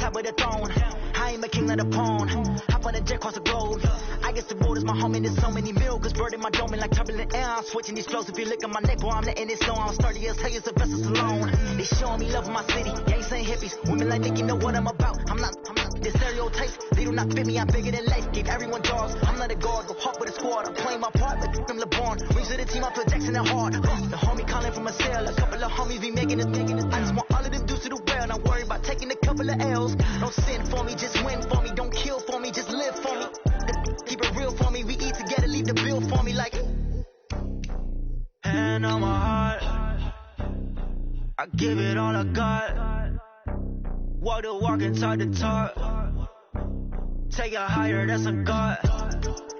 top of the throne. I ain't a king, not a pawn. Hop on a jet across the globe. I guess the road is my home and there's so many milks. Bird in my dome and like turbulent air. I'm switching these flows. If you look at my neck, boy, I'm letting it slow. I'm sturdy as hell as a vessel alone. They showing me love in my city. Gangs ain't hippies. Women like Nicky know what I'm about. I'm not the stereotypes. They do not fit me. I'm bigger than life. Give everyone jaws. I'm not a guard. Go hard with a squad. I'm playing my part like from LeBron. Rings to the team. I feel Jackson and hard. The homie calling from a cell. A couple of homies be making it. I just want all of them dudes to do well. Not worry about taking a couple of L's. Don't sin for me. Just win for me. Don't kill for me. Just live for me. Keep it real for me. We eat together. Leave the bill for me like. Hand on my heart. I give it all I got. Walk the walk and talk the talk. Take it higher, that's a God.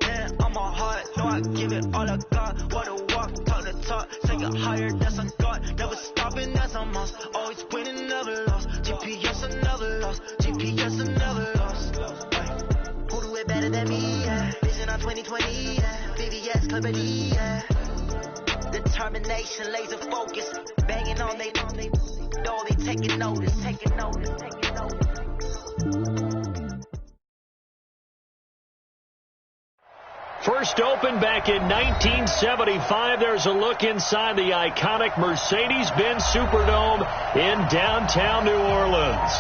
Hand on my heart, no, I give it all I got. Walk the walk, talk the talk. Take it higher, that's a God. Never stopping, that's a must. Always winning, never lost. GPS, I never lost. GPS, I never lost. Who do it better than me? Yeah. Vision on 2020, yeah. VVS, Clarity, yeah. Determination, laser focus. Banging on they door, they taking notice, taking notice, taking notice. First opened back in 1975. There's a look inside the iconic Mercedes-Benz Superdome in downtown New Orleans.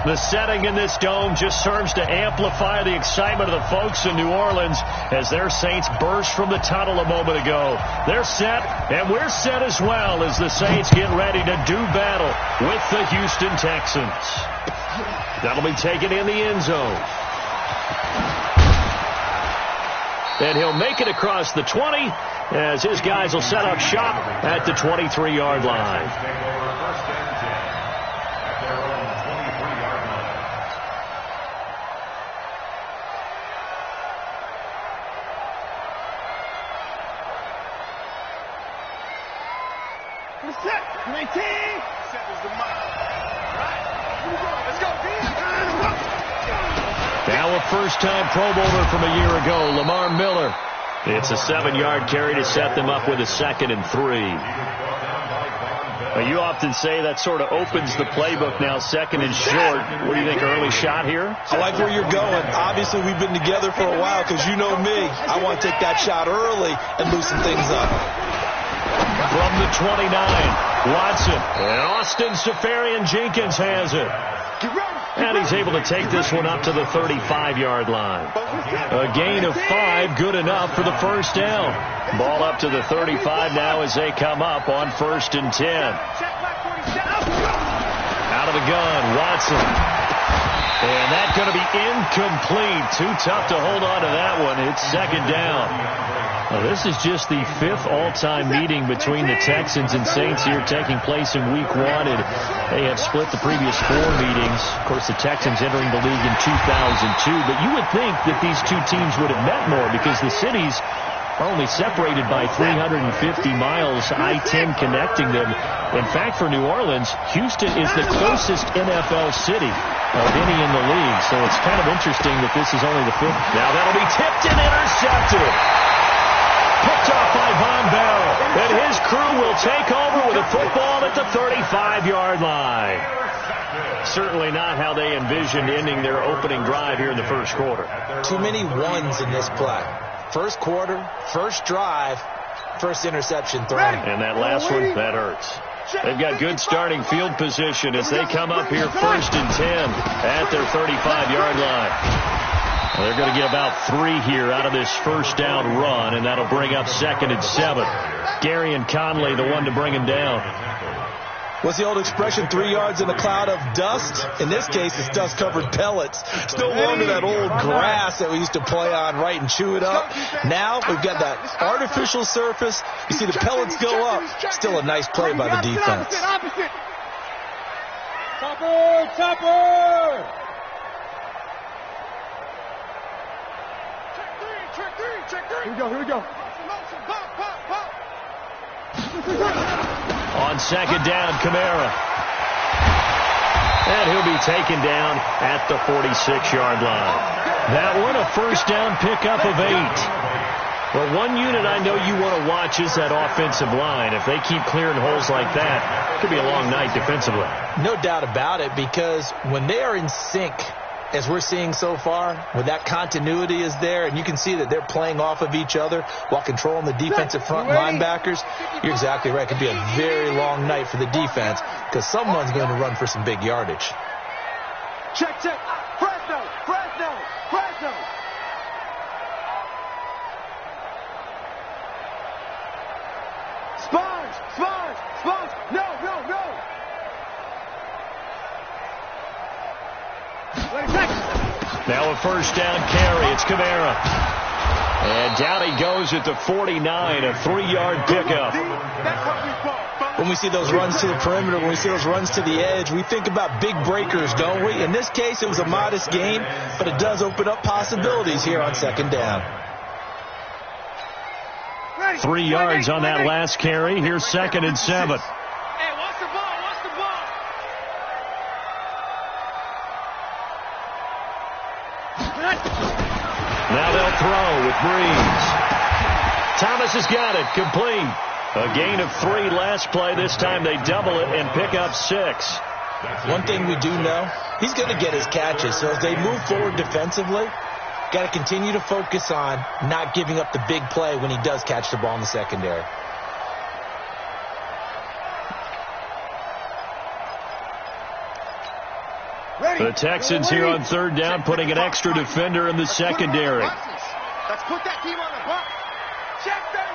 The setting in this dome just serves to amplify the excitement of the folks in New Orleans as their Saints burst from the tunnel a moment ago. They're set, and we're set as well as the Saints get ready to do battle with the Houston Texans. That'll be taken in the end zone. And he'll make it across the 20 as his guys will set up shop at the 23-yard line. Set, 19. Set is the mind. Right. Let's go. Now a first-time Pro Bowler from a year ago, Lamar Miller. It's a 7-yard carry to set them up with a 2nd and 3. You often say that sort of opens the playbook now, 2nd and short. What do you think, early shot here? I like where you're going. Obviously, we've been together for a while because you know me. I want to take that shot early and loosen things up. From the 29, Watson. And Austin Seferian-Jenkins has it. And he's able to take this one up to the 35-yard line. A gain of 5, good enough for the first down. Ball up to the 35 now as they come up on 1st and 10. Out of the gun, Watson. And that's going to be incomplete. Too tough to hold on to that one. It's 2nd down. Well, this is just the 5th all-time meeting between the Texans and Saints here, taking place in Week 1. And they have split the previous 4 meetings. Of course, the Texans entering the league in 2002. But you would think that these two teams would have met more because the cities are only separated by 350 miles, I-10 connecting them. In fact, for New Orleans, Houston is the closest NFL city of any in the league. So it's kind of interesting that this is only the 5th. Now that'll be tipped and intercepted. Picked off by Von Bell, and his crew will take over with a football at the 35-yard line. Certainly not how they envisioned ending their opening drive here in the first quarter. Too many ones in this play. First quarter, first drive, first interception thrown. And that last one, that hurts. They've got good starting field position as they come up here 1st and 10 at their 35-yard line. Well, they're going to get about 3 here out of this first down run, and that'll bring up 2nd and 7. Gary and Conley, the one to bring him down. What's the old expression, 3 yards in a cloud of dust? In this case, it's dust-covered pellets. It's no longer that old grass that we used to play on, right, and chew it up. Now we've got that artificial surface. You see the pellets go up. Still a nice play by the defense. Topper! Here we go. On 2nd down, Kamara. And he'll be taken down at the 46-yard line. That one, a first down pickup of 8. Well, one unit I know you want to watch is that offensive line. If they keep clearing holes like that, it could be a long night defensively. No doubt about it, because when they are in sync, as we're seeing so far, when that continuity is there and you can see that they're playing off of each other while controlling the defensive front linebackers, you're exactly right. It could be a very long night for the defense because someone's going to run for some big yardage. Check. Fresno. Sponge. No. Now a first down carry. It's Kamara. And down he goes at the 49, a 3-yard pickup. When we see those runs to the perimeter, when we see those runs to the edge, we think about big breakers, don't we? In this case, it was a modest gain, but it does open up possibilities here on second down. 3 yards on that last carry. Here's 2nd and 7. Hey, watch the ball. Now they'll throw with Breeze. Thomas has got it. Complete. A gain of 3 last play. This time they double it and pick up 6. One thing we do know, he's going to get his catches. So as they move forward defensively, got to continue to focus on not giving up the big play when he does catch the ball in the secondary. The Texans here on 3rd down, putting an extra defender in the secondary. Let's put that team on the block. Check 37.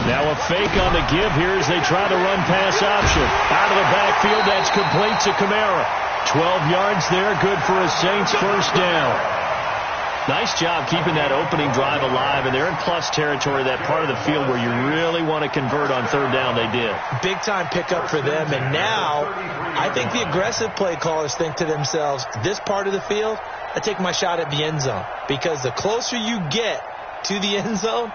Now a fake on the give here as they try to run pass option. Out of the backfield, that's complete to Kamara. 12 yards there, good for a Saints first down. Nice job keeping that opening drive alive, and they're in plus territory, that part of the field where you really want to convert on 3rd down. They did. Big time pickup for them, and now I think the aggressive play callers think to themselves, this part of the field, I take my shot at the end zone, because the closer you get to the end zone,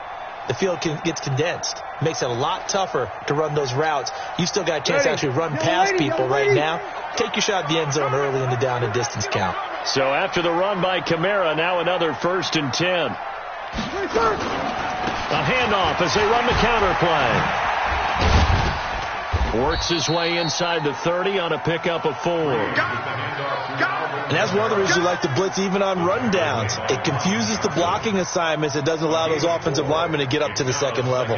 the field gets condensed. Makes it a lot tougher to run those routes. You still got a chance to actually run past people right now. Take your shot at the end zone early in the down and distance count. So after the run by Kamara, now another 1st and 10. A handoff as they run the counter play. Works his way inside the 30 on a pickup of 4. And that's one of the reasons you like to blitz even on rundowns. It confuses the blocking assignments. It doesn't allow those offensive linemen to get up to the second level.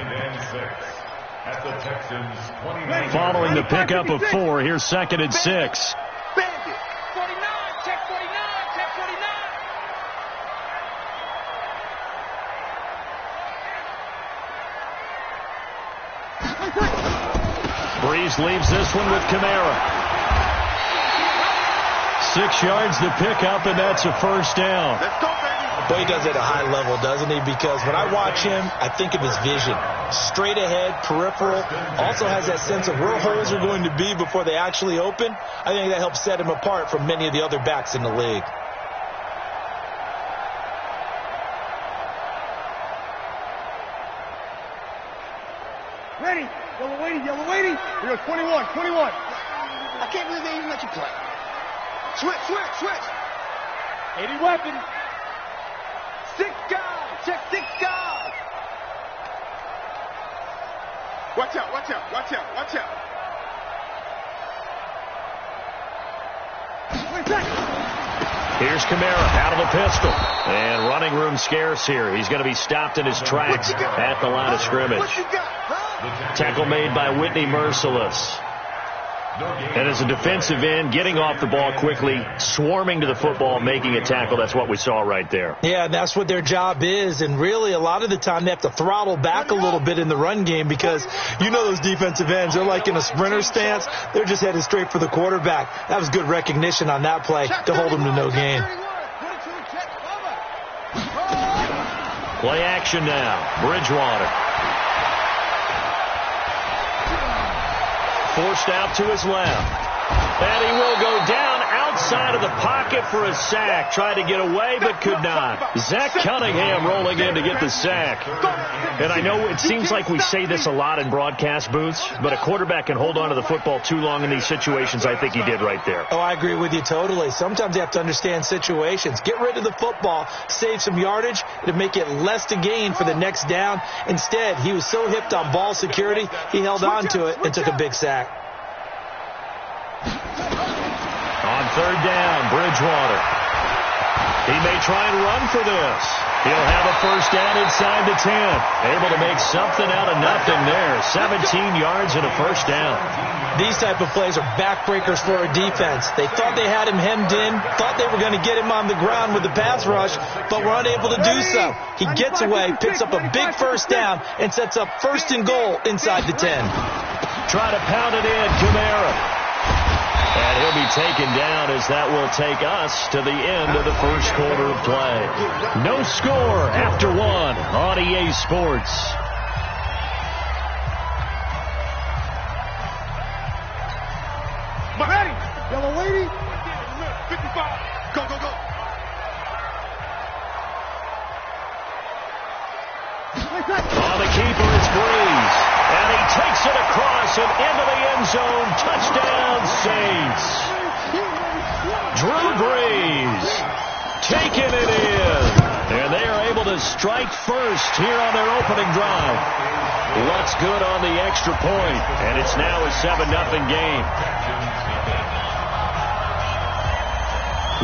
Following the pickup of 4, here's 2nd and 6. Bandit. 49. Check 49. Breeze leaves this one with Kamara. 6 yards the pickup, and that's a first down. Let's go, baby. Boy, he does it at a high level, doesn't he? Because when I watch him, I think of his vision. Straight ahead, peripheral. Also has that sense of where holes are going to be before they actually open. I think that helps set him apart from many of the other backs in the league. Ready. Yellow waiting. Here goes 21. I can't believe they even let you play. Switch. 80 weapon. 6 guys. Check 6 guys. Watch out. Here's Kamara out of the pistol. And running room scarce here. He's going to be stopped in his tracks at the line of scrimmage. What you got, huh? Tackle made by Whitney Merciless. And as a defensive end, getting off the ball quickly, swarming to the football, making a tackle, that's what we saw right there. Yeah, and that's what their job is. And really, a lot of the time, they have to throttle back a little bit in the run game because you know those defensive ends, they're like in a sprinter stance. They're just headed straight for the quarterback. That was good recognition on that play to hold them to no gain. Play action now. Bridgewater. Forced out to his left. And he will go down outside of the pocket for a sack. Tried to get away, but could not. Zach Cunningham rolling in to get the sack. And I know it seems like we say this a lot in broadcast booths, but a quarterback can hold on to the football too long in these situations. I think he did right there. Oh, I agree with you totally. Sometimes you have to understand situations. Get rid of the football, save some yardage, to make it less to gain for the next down. Instead, he was so hipped on ball security, he held on to it and took a big sack. On third down, Bridgewater. He may try and run for this. He'll have a first down inside the 10. Able to make something out of nothing there. 17 yards and a first down. These type of plays are backbreakers for a defense. They thought they had him hemmed in, thought they were going to get him on the ground with the pass rush, but were unable to do so. He gets away, picks up a big first down, and sets up first and goal inside the 10. Try to pound it in, Kamara. And he'll be taken down as that will take us to the end of the first quarter of play. No score after one on EA Sports. Ready, yellow lady. 55. Go, go, go. On the keeper, it's Breeze. And he takes it across and into the end zone. Touchdown, Saints. Drew Brees taking it in. And they are able to strike first here on their opening drive. What's good on the extra point? And it's now a 7-0 game.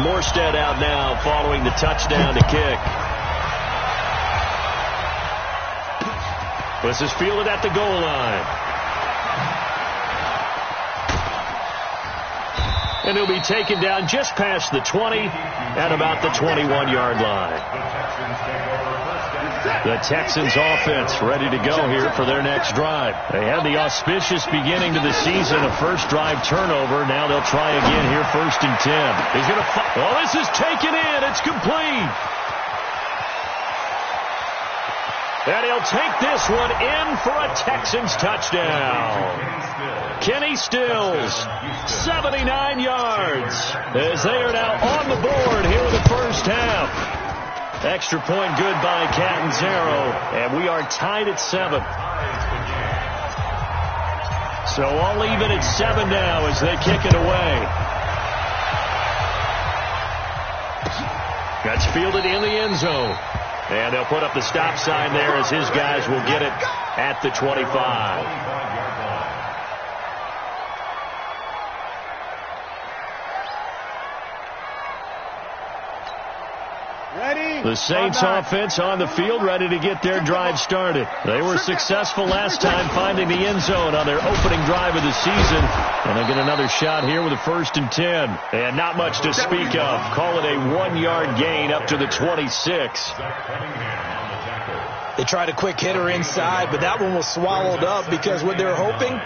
Morstead out now following the touchdown to kick. This is fielded at the goal line. And he'll be taken down just past the 20 at about the 21-yard line. The Texans offense ready to go here for their next drive. They had the auspicious beginning to the season, a first drive turnover. Now they'll try again here, 1st and 10. He's going to well, this is taken in. It's complete. And he'll take this one in for a Texans touchdown. Kenny Stills, 79 yards, as they are now on the board here in the first half. Extra point good by Catanzaro, and we are tied at 7. So all even at 7 now as they kick it away. That's fielded in the end zone. And they'll put up the stop sign there as his guys will get it at the 25. The Saints offense on the field ready to get their drive started. They were successful last time finding the end zone on their opening drive of the season. And they get another shot here with a 1st and 10. And not much to speak of. Call it a 1-yard gain up to the 26. They tried a quick hitter inside, but that one was swallowed up because what they're hoping,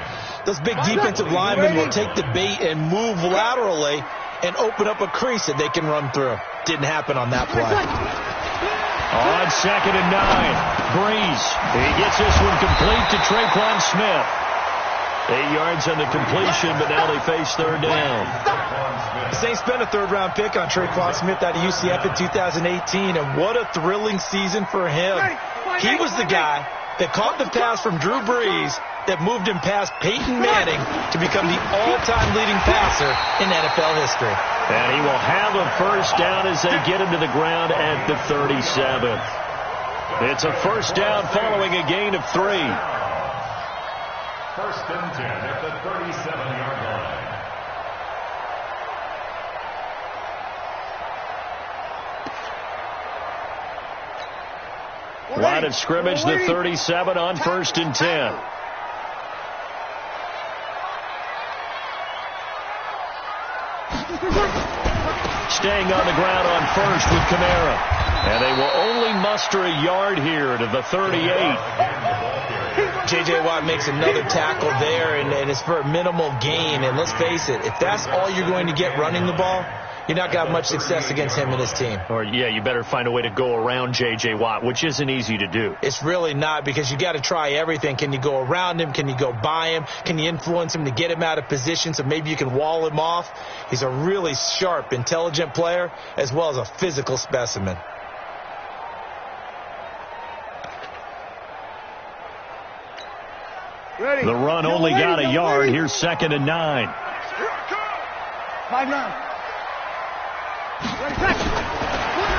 those big defensive linemen will take the bait and move laterally and open up a crease that they can run through. Didn't happen on that play. On 2nd and 9, Breeze. He gets this one complete to Traquan Smith. 8 yards on the completion, but now they face 3rd down. The Saints spent a 3rd-round pick on Traquan Smith out of UCF in 2018, and what a thrilling season for him. He was the guy that caught the pass from Drew Brees that moved him past Peyton Manning to become the all-time leading passer in NFL history. And he will have a first down as they get him to the ground at the 37th. It's a first down following a gain of 3. 1st and 10 at the 37-yard line. Line of scrimmage, the 37 on 1st and 10. Staying on the ground on 1st with Kamara. And they will only muster a yard here to the 38. J.J. Watt makes another tackle there, and it's for a minimal gain. And let's face it, if that's all you're going to get running the ball, you're not going to have much success against him and his team. Or, yeah, you better find a way to go around J.J. Watt, which isn't easy to do. It's really not, because you got to try everything. Can you go around him? Can you go by him? Can you influence him to get him out of position so maybe you can wall him off? He's a really sharp, intelligent player as well as a physical specimen. Ready. The run only got a yard. Here's 2nd and 9. 5-9.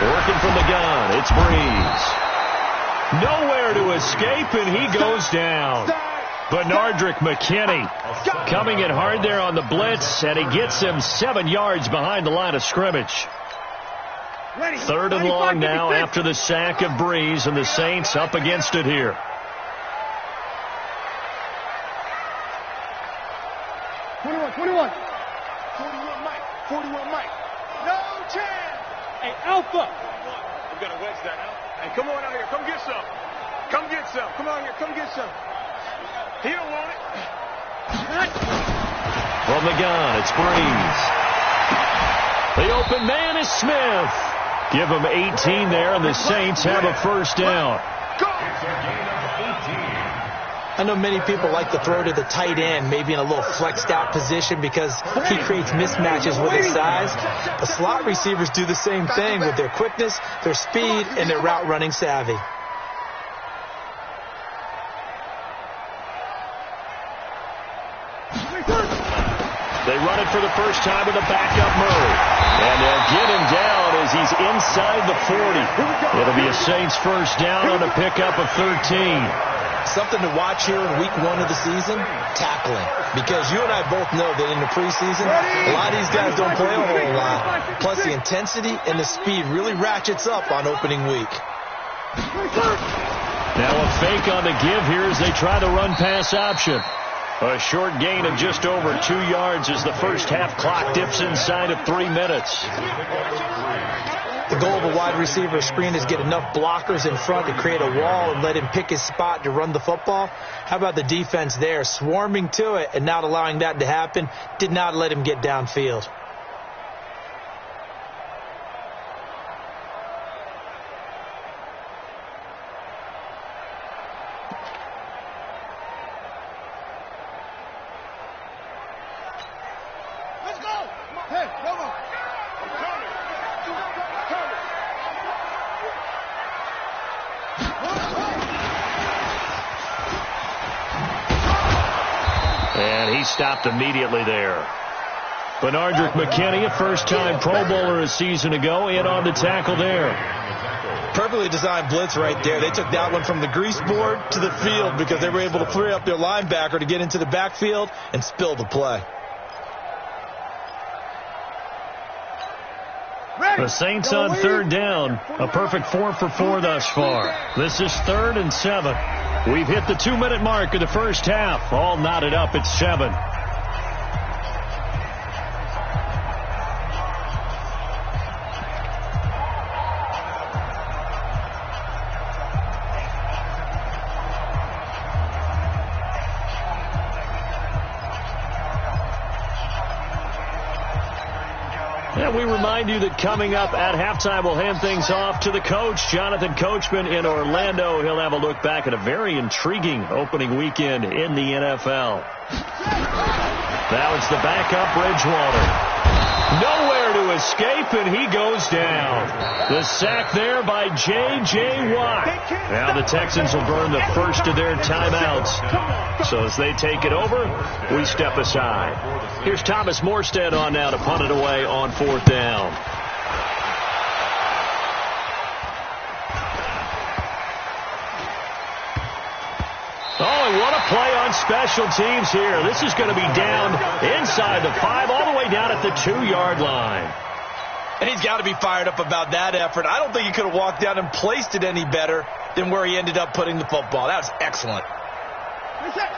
Working from the gun, it's Breeze. Nowhere to escape, and he goes down. Benardrick McKinney coming in hard there on the blitz, and he gets him 7 yards behind the line of scrimmage. 3rd and long now after the sack of Breeze, and the Saints up against it here. 21. 41 Mike. No chance. Hey, Alpha. I'm going to wedge that out. Hey, come on out here. Come get some. Come get some. Come on here. Come get some. He don't want it. From the gun, it's Breeze. The open man is Smith. Give him 18 there, and the Saints have a first down. I know many people like to throw to the tight end, maybe in a little flexed out position because he creates mismatches with his size. But slot receivers do the same thing with their quickness, their speed, and their route running savvy. They run it for the first time with a backup Murray. And they'll get him down as he's inside the 40. It'll be a Saints first down on a pickup of 13. Something to watch here in week 1 of the season, tackling. Because you and I both know that in the preseason, a lot of these guys don't play a whole lot. Plus the intensity and the speed really ratchets up on opening week. Now a fake on the give here as they try the run-pass option. A short gain of just over 2 yards as the first half clock dips inside of 3 minutes. The goal of a wide receiver screen is get enough blockers in front to create a wall and let him pick his spot to run the football. How about the defense there, swarming to it and not allowing that to happen? Did not let him get downfield. Let's go. Hey, come on. And he stopped immediately there. Benardrick McKinney, a first-time Pro Bowler a season ago, in on the tackle there. Perfectly designed blitz right there. They took that one from the grease board to the field because they were able to free up their linebacker to get into the backfield and spill the play. The Saints on 3rd down. A perfect 4 for 4 thus far. This is 3rd and 7. We've hit the 2-minute mark of the first half. All knotted up at 7. And we remind you that coming up at halftime, we'll hand things off to the coach, Jonathan Coachman in Orlando. He'll have a look back at a very intriguing opening weekend in the NFL. Now it's the backup, Bridgewater. Nowhere to escape, and he goes down. The sack there by J.J. Watt. Now the Texans will burn the first of their timeouts. So as they take it over, we step aside. Here's Thomas Morstead on now to punt it away on 4th down. Oh, and what a play on special teams here. This is going to be down inside the 5, all the way down at the 2-yard line. And he's got to be fired up about that effort. I don't think he could have walked down and placed it any better than where he ended up putting the football. That was excellent.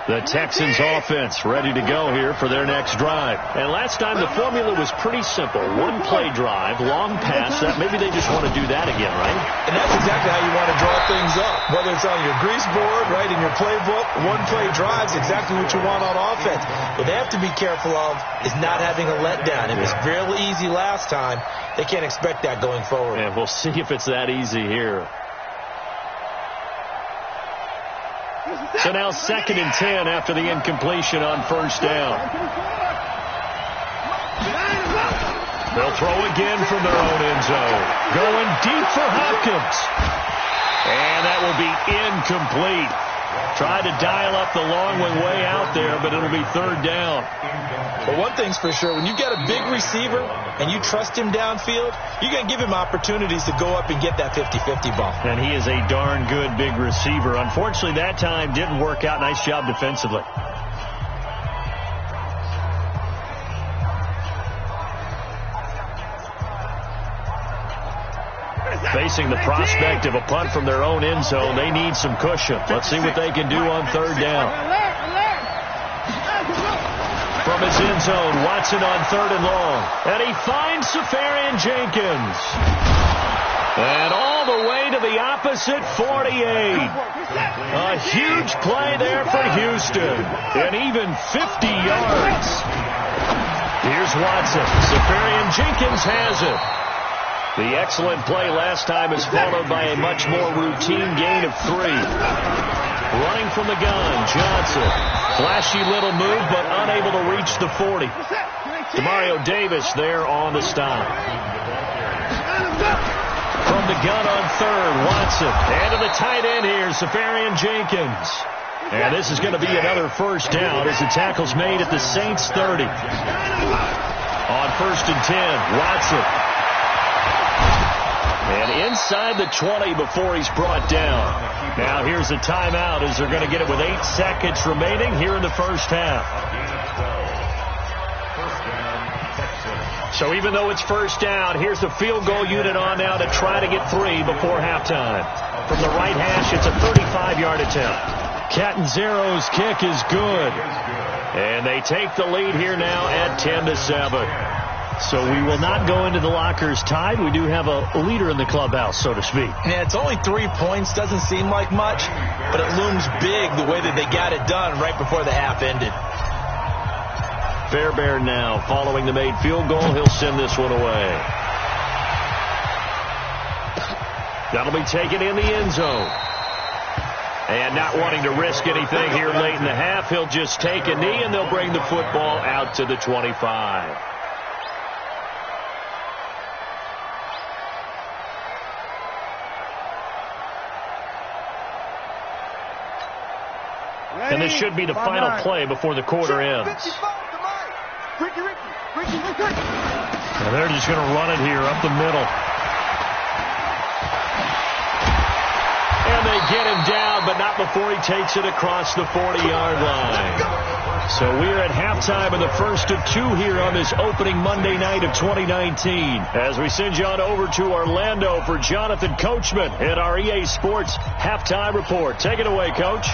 The Texans offense ready to go here for their next drive. And last time the formula was pretty simple. One play drive, long pass. That maybe they just want to do that again, right? And that's exactly how you want to draw things up. Whether it's on your grease board, right, in your playbook, one play drive is exactly what you want on offense. What they have to be careful of is not having a letdown. It was really easy last time. They can't expect that going forward. And we'll see if it's that easy here. So now 2nd and 10 after the incompletion on first down. They'll throw again from their own end zone. Going deep for Hopkins. And that will be incomplete. Tried to dial up the long one way out there, but it'll be 3rd down. But one thing's for sure, when you got a big receiver and you trust him downfield, you're going to give him opportunities to go up and get that 50-50 ball. And he is a darn good big receiver. Unfortunately, that time didn't work out. Nice job defensively. Facing the prospect of a punt from their own end zone, they need some cushion. Let's see what they can do on 3rd down. From his end zone, Watson on 3rd and long. And he finds Safarian Jenkins. And all the way to the opposite 48. A huge play there for Houston. And even 50 yards. Here's Watson. Safarian Jenkins has it. The excellent play last time is followed by a much more routine gain of 3. Running from the gun, Johnson. Flashy little move, but unable to reach the 40. Demario Davis there on the stop. From the gun on 3rd, Watson. And to the tight end here, Safarian Jenkins. And this is going to be another first down as the tackle's made at the Saints 30. On 1st and 10, Watson. And inside the 20 before he's brought down. Now here's a timeout as they're going to get it with 8 seconds remaining here in the first half. So even though it's first down, here's the field goal unit on now to try to get 3 before halftime. From the right hash, it's a 35-yard attempt. Catanzaro's kick is good. And they take the lead here now at 10-7. So we will not go into the lockers tied. We do have a leader in the clubhouse, so to speak. Yeah, it's only 3 points. Doesn't seem like much, but it looms big the way that they got it done right before the half ended. Fairbairn now following the made field goal. He'll send this one away. That'll be taken in the end zone. And not wanting to risk anything here late in the half, he'll just take a knee, and they'll bring the football out to the 25. And this should be the final play before the quarter ends. And they're just going to run it here up the middle. And they get him down, but not before he takes it across the 40-yard line. So we're at halftime in the first of 2 here on this opening Monday night of 2019. As we send you on over to Orlando for Jonathan Coachman at our EA Sports halftime report. Take it away, Coach.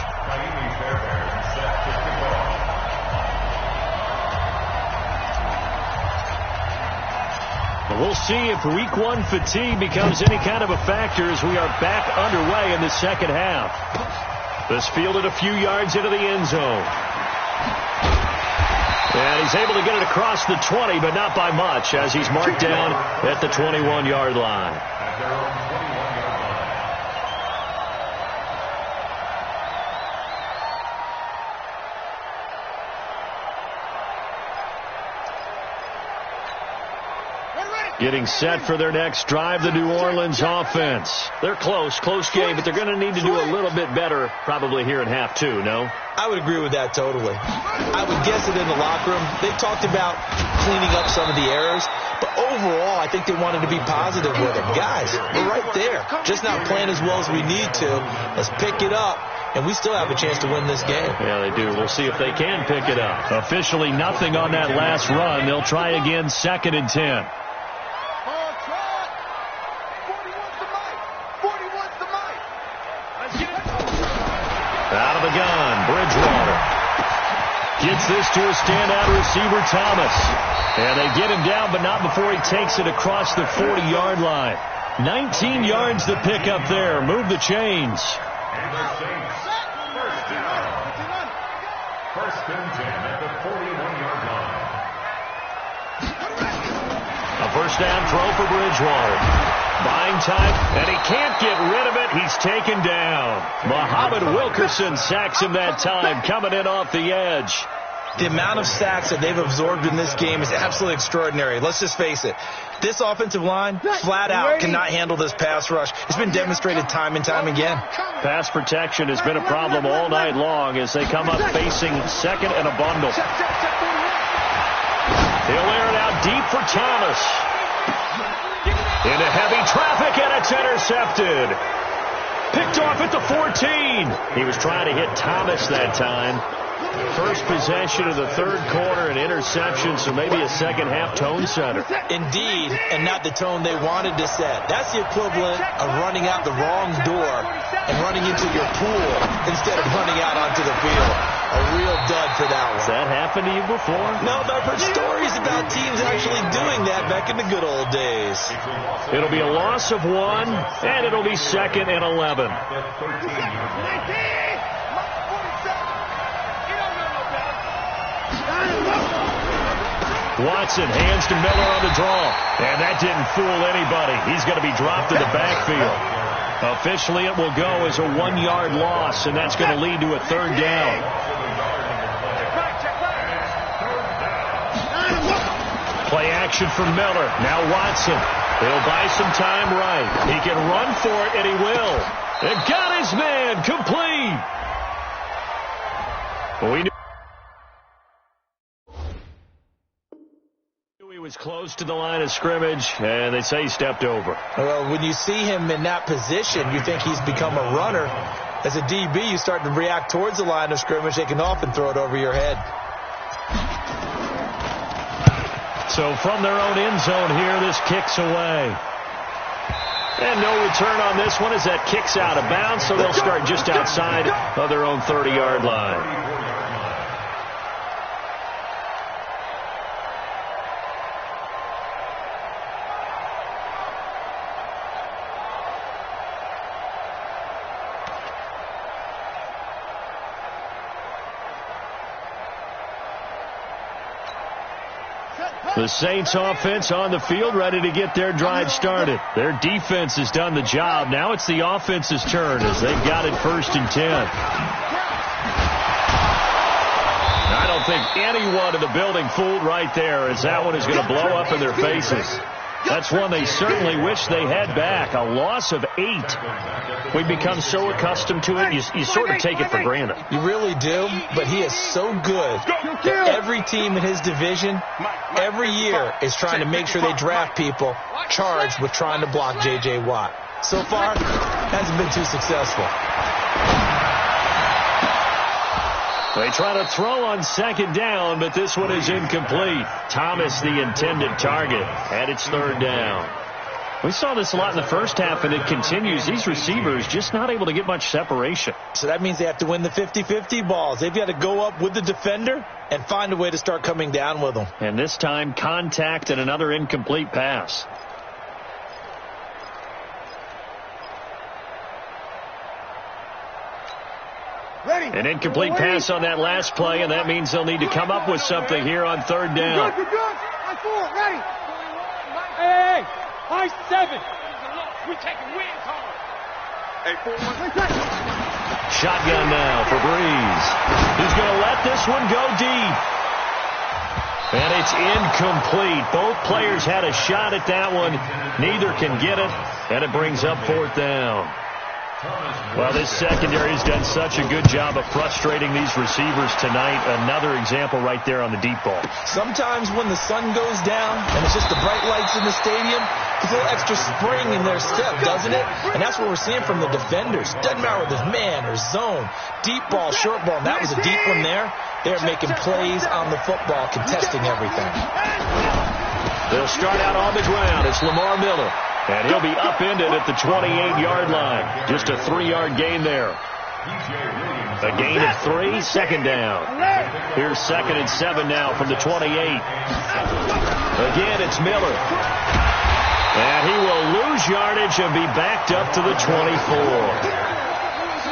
We'll see if week 1 fatigue becomes any kind of a factor as we are back underway in the second half. This fielded a few yards into the end zone. And he's able to get it across the 20, but not by much as he's marked down at the 21-yard line. Getting set for their next drive, the New Orleans offense. They're close game, but they're going to need to do a little bit better probably here in half 2, no? I would agree with that totally. I would guess it in the locker room. They talked about cleaning up some of the errors, but overall, I think they wanted to be positive with them. Guys, we're right there. Just not playing as well as we need to. Let's pick it up, and we still have a chance to win this game. Yeah, they do. We'll see if they can pick it up. Officially nothing on that last run. They'll try again 2nd and 10. Out of the gun, Bridgewater. Gets this to a standout receiver, Thomas. And they get him down, but not before he takes it across the 40-yard line. 19 yards to pick up there. Move the chains. And the Saints, first down. First and 10 at the 41-yard line. A first down throw for Bridgewater. Buying time, and he can't get rid of it. He's taken down. Muhammad Wilkerson sacks him that time, coming in off the edge. The amount of sacks that they've absorbed in this game is absolutely extraordinary. Let's just face it. This offensive line, flat out, cannot handle this pass rush. It's been demonstrated time and time again. Pass protection has been a problem all night long as they come up facing second and a bundle. He'll air it out deep for Thomas. Into heavy traffic, and it's intercepted. Picked off at the 14. He was trying to hit Thomas that time. First possession of the third quarter, an interception, so maybe a second-half tone setter. Indeed, and not the tone they wanted to set. That's the equivalent of running out the wrong door and running into your pool instead of running out onto the field. A real dud for that one. Has that happened to you before? No, but I've heard stories about teams actually doing that back in the good old days. It'll be a loss of 1, and it'll be second and 11. Watson hands to Miller on the draw. And that didn't fool anybody. He's going to be dropped in the backfield. Officially, it will go as a 1-yard loss, and that's going to lead to a third down. Play action for Miller. Now Watson. He'll buy some time right. He can run for it, and he will. And got his man complete. We knew he was close to the line of scrimmage, and they say he stepped over. Well, when you see him in that position, you think he's become a runner. As a DB, you start to react towards the line of scrimmage. They can often throw it over your head. So from their own end zone here, this kicks away. And no return on this one as that kicks out of bounds, so they'll start just outside of their own 30-yard line. The Saints offense on the field, ready to get their drive started. Their defense has done the job. Now it's the offense's turn as they've got it 1st and 10. I don't think anyone in the building fooled right there, as that one is going to blow up in their faces. That's one they certainly wish they had back. A loss of 8. We've become so accustomed to it, you sort of take it for granted. You really do, but he is so good that every team in his division, every year, is trying to make sure they draft people charged with trying to block J.J. Watt. So far, hasn't been too successful. They try to throw on 2nd down, but this one is incomplete. Thomas, the intended target, and it's 3rd down. We saw this a lot in the first half, and it continues. These receivers just not able to get much separation. So that means they have to win the 50-50 balls. They've got to go up with the defender and find a way to start coming down with them. And this time, contact and another incomplete pass. An incomplete pass on that last play, and that means they'll need to come up with something here on 3rd down. Good. High 4, ready. Hey, high 7. We taking wins hard. Hey, 4-1. Shotgun now for Breeze. He's going to let this one go deep. And it's incomplete. Both players had a shot at that one. Neither can get it, and it brings up 4th down. Well, this secondary has done such a good job of frustrating these receivers tonight. Another example right there on the deep ball. Sometimes when the sun goes down and it's just the bright lights in the stadium, there's a little extra spring in their step, doesn't it? And that's what we're seeing from the defenders. Doesn't matter whether it's man or zone, deep ball, short ball. And that was a deep one there. They're making plays on the football, contesting everything. They'll start out on the ground. It's Lamar Miller. And he'll be upended at the 28-yard line. Just a 3-yard gain there. A gain of 3, second down. Here's 2nd and 7 now from the 28. Again, it's Miller. And he will lose yardage and be backed up to the 24.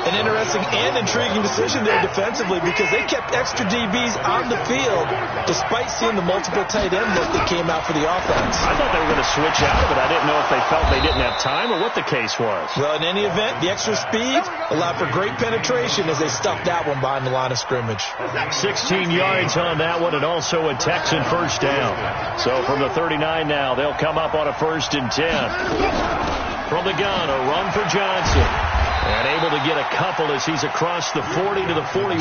An interesting and intriguing decision there defensively because they kept extra DBs on the field despite seeing the multiple tight end look that came out for the offense. I thought they were going to switch out of it. I didn't know if they felt they didn't have time or what the case was. Well, in any event, the extra speed allowed for great penetration as they stuffed that one behind the line of scrimmage. 16 yards on that one and also a Texan first down. So from the 39 now, they'll come up on a 1st and 10. From the gun, a run for Johnson. And able to get a couple as he's across the 40 to the 41.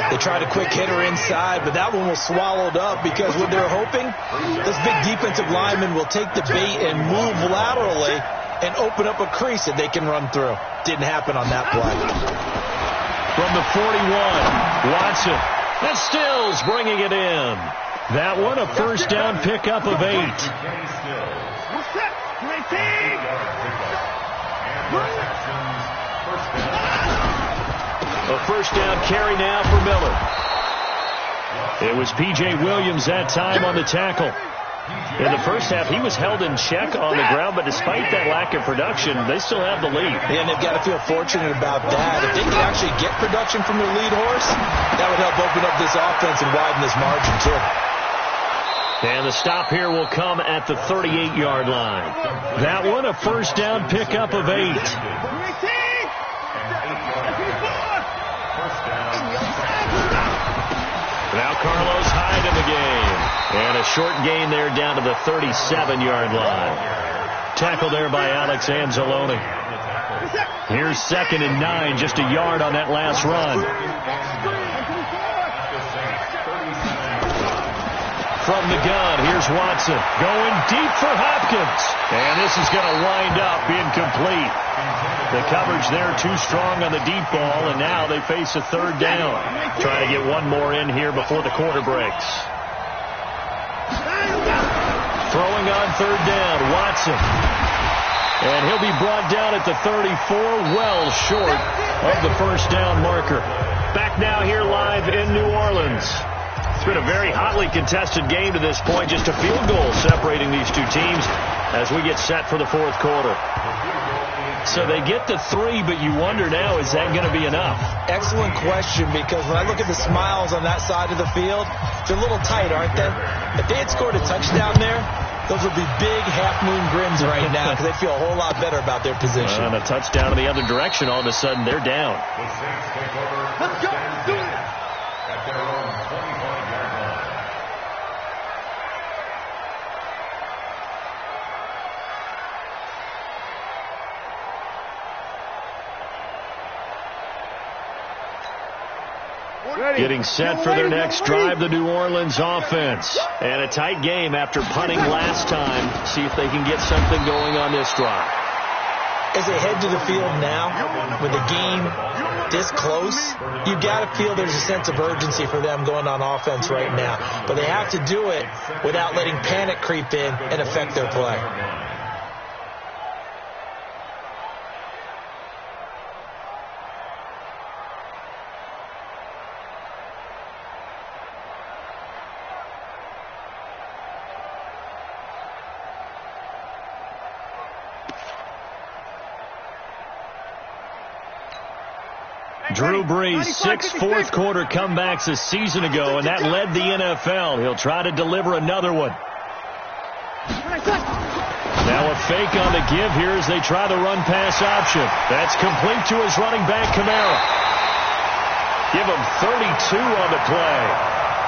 They tried a quick hitter inside, but that one was swallowed up because what they're hoping, this big defensive lineman will take the bait and move laterally and open up a crease that they can run through. Didn't happen on that play. From the 41, Watson. And Stills bringing it in. That one, a first down pickup of 8. A first down carry now for Miller. It was P.J. Williams that time on the tackle. In the first half, he was held in check on the ground, but despite that lack of production, they still have the lead. And they've got to feel fortunate about that. If they can actually get production from their lead horse, that would help open up this offense and widen this margin, too. And the stop here will come at the 38-yard line. That one, a first down pickup of 8. Now Carlos Hyde in the game. And a short gain there down to the 37-yard line. Tackle there by Alex Anzalone. Here's 2nd and 9, just a yard on that last run. From the gun, here's Watson. Going deep for Hopkins. And this is going to wind up incomplete. The coverage there too strong on the deep ball, and now they face a 3rd down. Trying to get one more in here before the quarter breaks. Throwing on 3rd down, Watson. And he'll be brought down at the 34, well short of the first down marker. Back now here live in New Orleans. It's been a very hotly contested game to this point. Just a field goal separating these two teams as we get set for the 4th quarter. So they get to 3, but you wonder now, is that going to be enough? Excellent question, because when I look at the smiles on that side of the field, they're a little tight, aren't they? If they had scored a touchdown there, those would be big half-moon grins right now because they feel a whole lot better about their position. And a touchdown in the other direction, all of a sudden they're down. Let's go. Do it. At their own 25-yard line. Getting set for their next drive, the New Orleans offense. And a tight game after punting last time. See if they can get something going on this drive. As they head to the field now, with the game this close, you've got to feel there's a sense of urgency for them going on offense right now. But they have to do it without letting panic creep in and affect their play. Drew Brees, 6 fourth-quarter comebacks a season ago, and that led the NFL. He'll try to deliver another one. Now a fake on the give here as they try the run-pass option. That's complete to his running back, Kamara. Give him 32 on the play.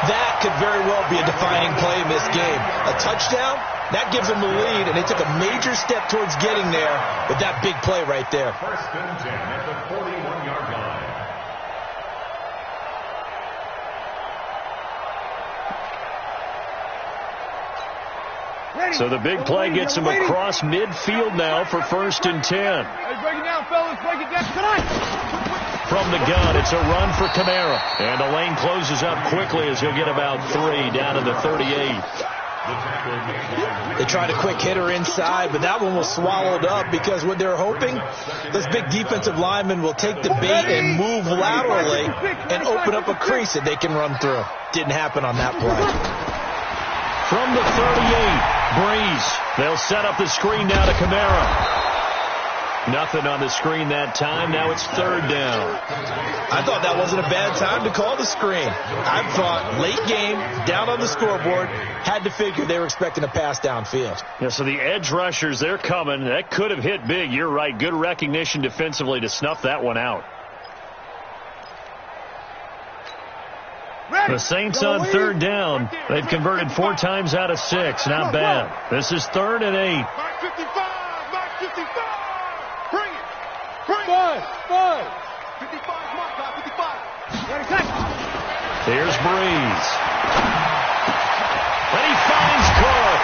That could very well be a defining play in this game. A touchdown, that gives them the lead, and they took a major step towards getting there with that big play right there. 1st and 10 at the 41-yard line. So the big play gets him across midfield now for 1st and 10. Hey, break it down, fellas. Break it down. Tonight. From the gun, it's a run for Kamara. And the lane closes up quickly as he'll get about 3 down to the 38. They tried a quick hitter inside, but that one was swallowed up because what they're hoping, this big defensive lineman will take the bait and move laterally and open up a crease that they can run through. Didn't happen on that play. From the 38, Breeze. They'll set up the screen now to Kamara. Nothing on the screen that time. Now it's third down. I thought that wasn't a bad time to call the screen. I thought late game, down on the scoreboard, had to figure they were expecting a pass downfield. Yeah, so the edge rushers, they're coming. That could have hit big. You're right. Good recognition defensively to snuff that one out. The Saints on third down. They've converted 4 times out of 6. Not bad. This is 3rd and 8. Mark 55. Mark 55. Bring it. Bring it. 5. 55. Mark 55. Here's Breeze. And he finds Cook.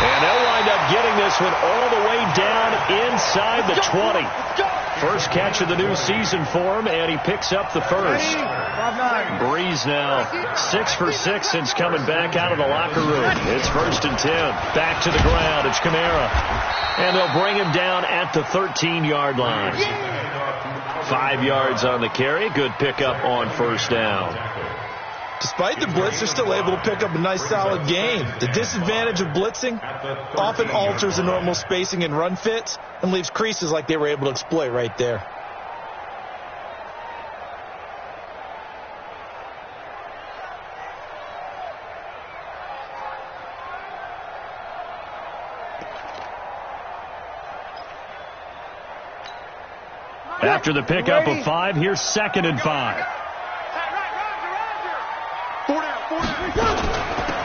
And they'll wind up getting this one all the way down inside the 20. First catch of the new season for him, and he picks up the first. Breeze now 6 for 6 since coming back out of the locker room. It's 1st and 10. Back to the ground. It's Kamara. And they'll bring him down at the 13-yard line. 5 yards on the carry. Good pickup on first down. Despite the blitz, they're still able to pick up a nice, solid gain. The disadvantage of blitzing often alters the normal spacing and run fits and leaves creases like they were able to exploit right there. After the pickup of 5, here's 2nd and 5.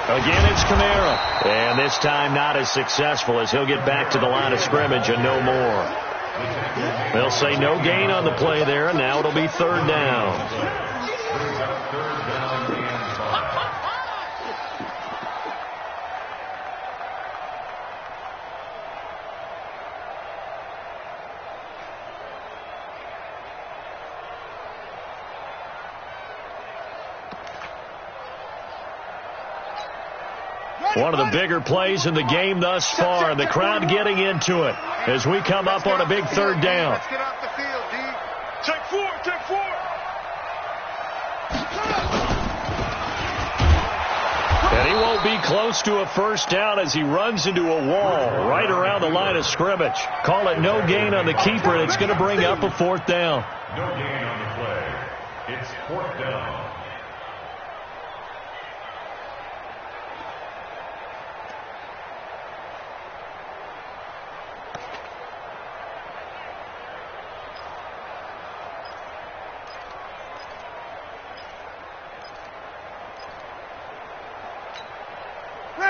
Again, it's Kamara. And this time not as successful as he'll get back to the line of scrimmage and no more. They'll say no gain on the play there, and now it'll be 3rd down. One of the bigger plays in the game thus far. The crowd getting into it as we come up on a big 3rd down. Let's get off the field, D. Check 4. Check 4. And he won't be close to a first down as he runs into a wall right around the line of scrimmage. Call it no gain on the keeper, and it's going to bring up a 4th down. No gain on the play. It's 4th down.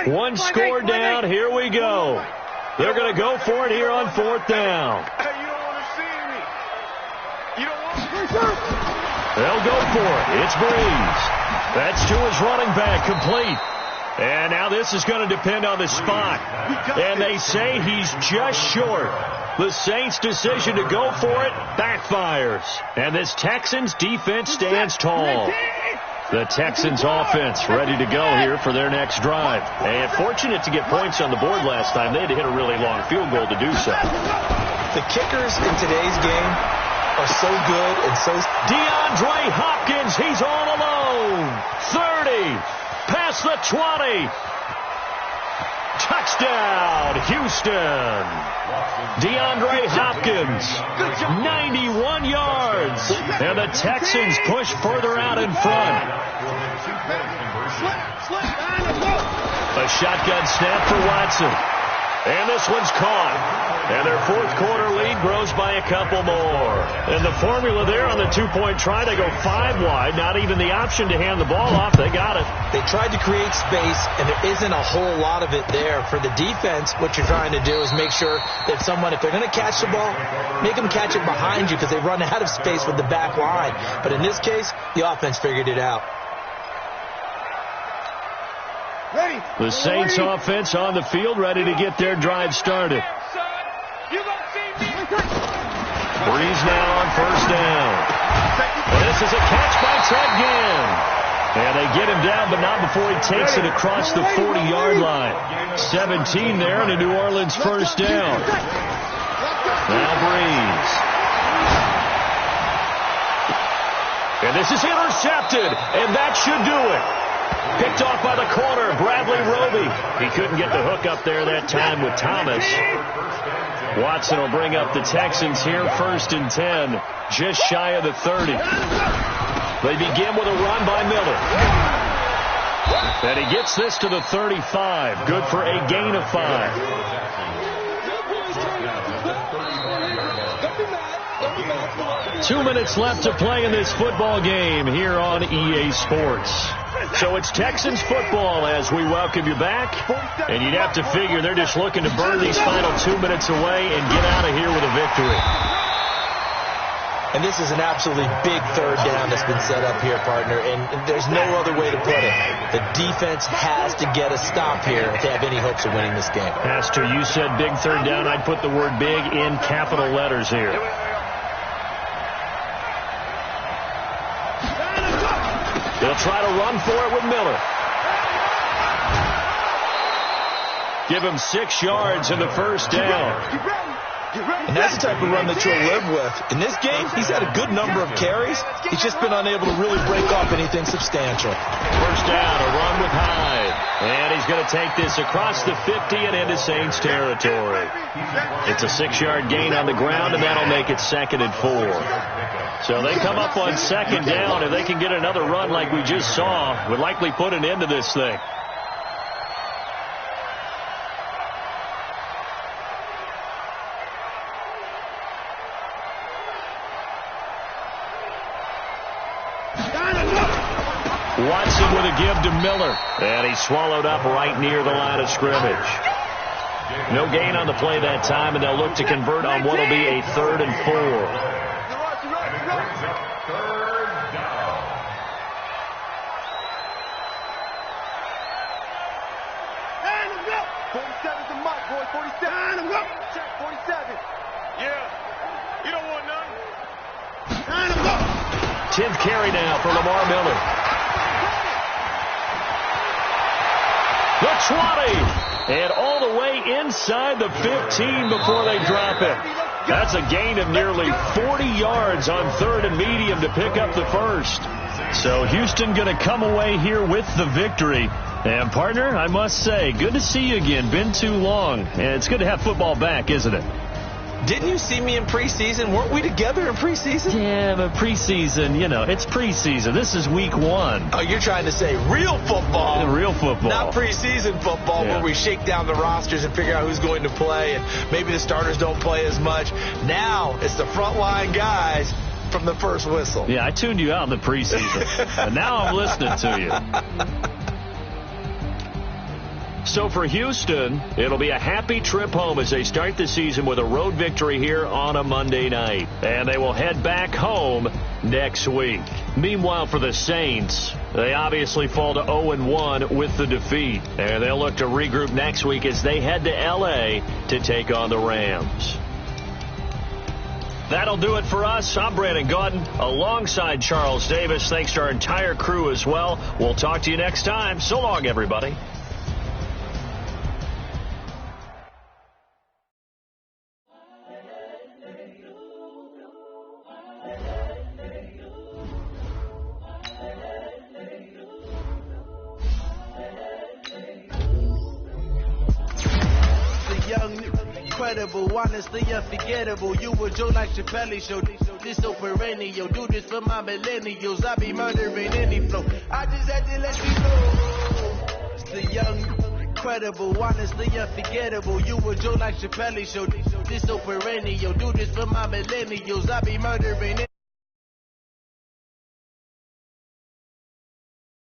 One score down. Here we go. They're going to go for it here on 4th down. Hey, you don't want to see me. You don't want to. They'll go for it. It's Breeze. That's to his running back, complete. And now this is going to depend on the spot. And they say he's just short. The Saints' decision to go for it backfires. And this Texans defense stands tall. The Texans offense ready to go here for their next drive. And fortunate to get points on the board last time. They had to hit a really long field goal to do so. The kickers in today's game are so good and so... DeAndre Hopkins, he's all alone. 30, past the 20. Touchdown, Houston. DeAndre Hopkins, 91 yards. And the Texans push further out in front. A shotgun snap for Watson. And this one's caught. And their 4th quarter lead grows by a couple more. And the formula there on the 2-point try, they go 5 wide. Not even the option to hand the ball off. They got it. They tried to create space, and there isn't a whole lot of it there. For the defense, what you're trying to do is make sure that someone, if they're going to catch the ball, make them catch it behind you because they run out of space with the back line. But in this case, the offense figured it out. The Saints offense on the field ready to get their drive started. Breeze now on 1st down. And this is a catch by Ted Ginn. And they get him down, but not before he takes it across the 40-yard line. 17 there and a New Orleans first down. Now Breeze. And this is intercepted, and that should do it. Picked off by the corner, Bradley Roby. He couldn't get the hook up there that time with Thomas. Watson will bring up the Texans here, 1st and 10, just shy of the 30. They begin with a run by Miller. And he gets this to the 35. Good for a gain of 5. 2 minutes left to play in this football game here on EA Sports. So it's Texans football as we welcome you back. And you'd have to figure they're just looking to burn these final 2 minutes away and get out of here with a victory. And this is an absolutely big third down that's been set up here, partner, and there's no other way to put it. The defense has to get a stop here if they have any hopes of winning this game. Pastor, you said big third down. I'd put the word big in capital letters here. They'll try to run for it with Miller. Give him 6 yards in the first down. And that's the type of run that you'll live with. In this game, he's had a good number of carries. He's just been unable to really break off anything substantial. First down, a run with Hyde. And he's going to take this across the 50 and into Saints territory. It's a 6-yard gain on the ground, and that'll make it 2nd and 4. So they come up on 2nd down. If they can get another run like we just saw, would likely put an end to this thing. Watson with a give to Miller. And he swallowed up right near the line of scrimmage. No gain on the play that time, and they'll look to convert on what will be a 3rd and 4. You don't want none. 10th carry now for Lamar Miller. The 20. And all the way inside the 15 before they drop it. That's a gain of nearly 40 yards on 3rd and medium to pick up the first. So Houston going to come away here with the victory. And, partner, I must say, good to see you again. Been too long. And it's good to have football back, isn't it? Didn't you see me in preseason? Weren't we together in preseason? Yeah, but preseason, you know, it's preseason. This is week 1. Oh, you're trying to say real football. Real football. Not preseason football where we shake down the rosters and figure out who's going to play, and maybe the starters don't play as much. Now it's the frontline guys from the first whistle. Yeah, I tuned you out in the preseason, and now I'm listening to you. So for Houston, it'll be a happy trip home as they start the season with a road victory here on a Monday night. And they will head back home next week. Meanwhile, for the Saints, they obviously fall to 0-1 with the defeat. And they'll look to regroup next week as they head to L.A. to take on the Rams. That'll do it for us. I'm Brandon Gaudin alongside Charles Davis. Thanks to our entire crew as well. We'll talk to you next time. So long, everybody. Honestly unforgettable. You were Joe like Chappelle show. This so perennial. Do this for my millennials. I be murdering any flow. I just had to let you know. It's the young, incredible, honestly unforgettable. You were Joe like Chappelle show. This so perennial. Do this for my millennials. I be murdering